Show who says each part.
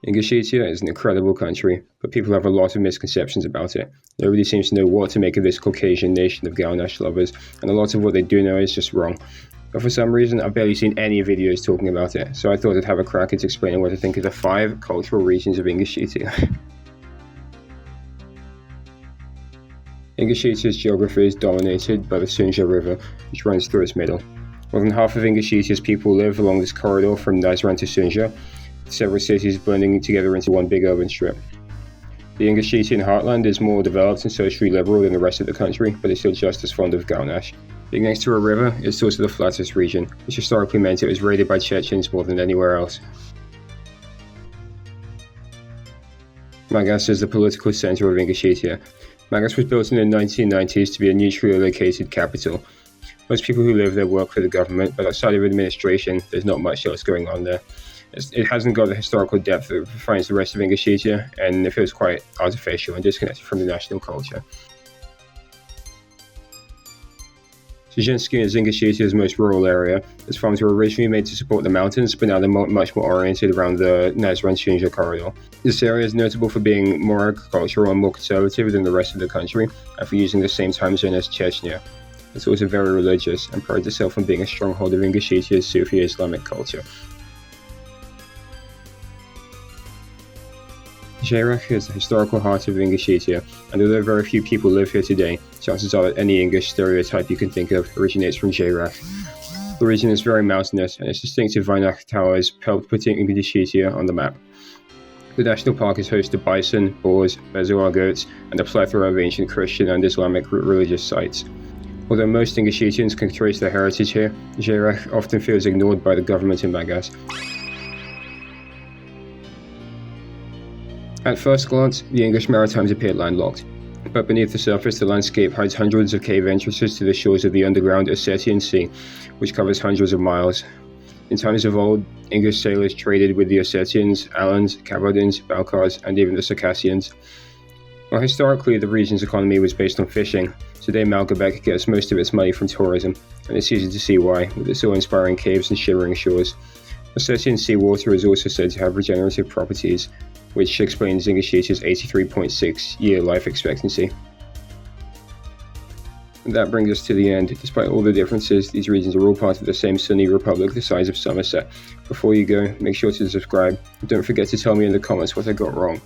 Speaker 1: Ingushetia is an incredible country, but people have a lot of misconceptions about it. Nobody seems to know what to make of this Caucasian nation of Gaunash lovers, and a lot of what they do know is just wrong. But for some reason, I've barely seen any videos talking about it, so I thought I'd have a crack at explaining what I think of the 5 cultural regions of Ingushetia. Ingushetia's geography is dominated by the Sunja River, which runs through its middle. More than half of Ingushetia's people live along this corridor from Nazran to Sunja, with several cities blending together into one big urban strip. The Ingushetian heartland is more developed and socially liberal than the rest of the country, but is still just as fond of Gaunash. Being next to a river, it's also the flattest region, which historically meant it was raided by Chechens more than anywhere else. Magas is the political center of Ingushetia. Magas was built in the 1990s to be a neutrally located capital. Most people who live there work for the government, but outside of administration, there's not much else going on there. It hasn't got the historical depth that defines the rest of Ingushetia, and it feels quite artificial and disconnected from the national culture. Szczytny is Ingushetia's most rural area. Its farms were originally made to support the mountains, but now they're much more oriented around the Nazran-Sunja corridor. This area is notable for being more agricultural and more conservative than the rest of the country, and for using the same time zone as Chechnya. It's also very religious, and prides itself on being a stronghold of Ingushetia's Sufi Islamic culture. Jairak is the historical heart of Ingushetia, and although very few people live here today, chances are that any English stereotype you can think of originates from Jairak. The region is very mountainous, and its distinctive Vainach towers helped putting Ingushetia on the map. The national park is host to bison, boars, bezoar goats, and a plethora of ancient Christian and Islamic religious sites. Although most Ingushetians can trace their heritage here, Jairak often feels ignored by the government in Magas. At first glance, the English Maritimes appear landlocked, but beneath the surface the landscape hides hundreds of cave entrances to the shores of the underground Ossetian Sea, which covers hundreds of miles. In times of old, English sailors traded with the Ossetians, Alans, Kabardins, Balkars, and even the Circassians. While historically the region's economy was based on fishing, today Malgabek gets most of its money from tourism, and it's easy to see why, with its awe-inspiring caves and shimmering shores. Ossetian seawater is also said to have regenerative properties, which explains Ingushetia's 83.6-year life expectancy. And that brings us to the end. Despite all the differences, these regions are all part of the same Sunni republic the size of Somerset. Before you go, make sure to subscribe, and don't forget to tell me in the comments what I got wrong.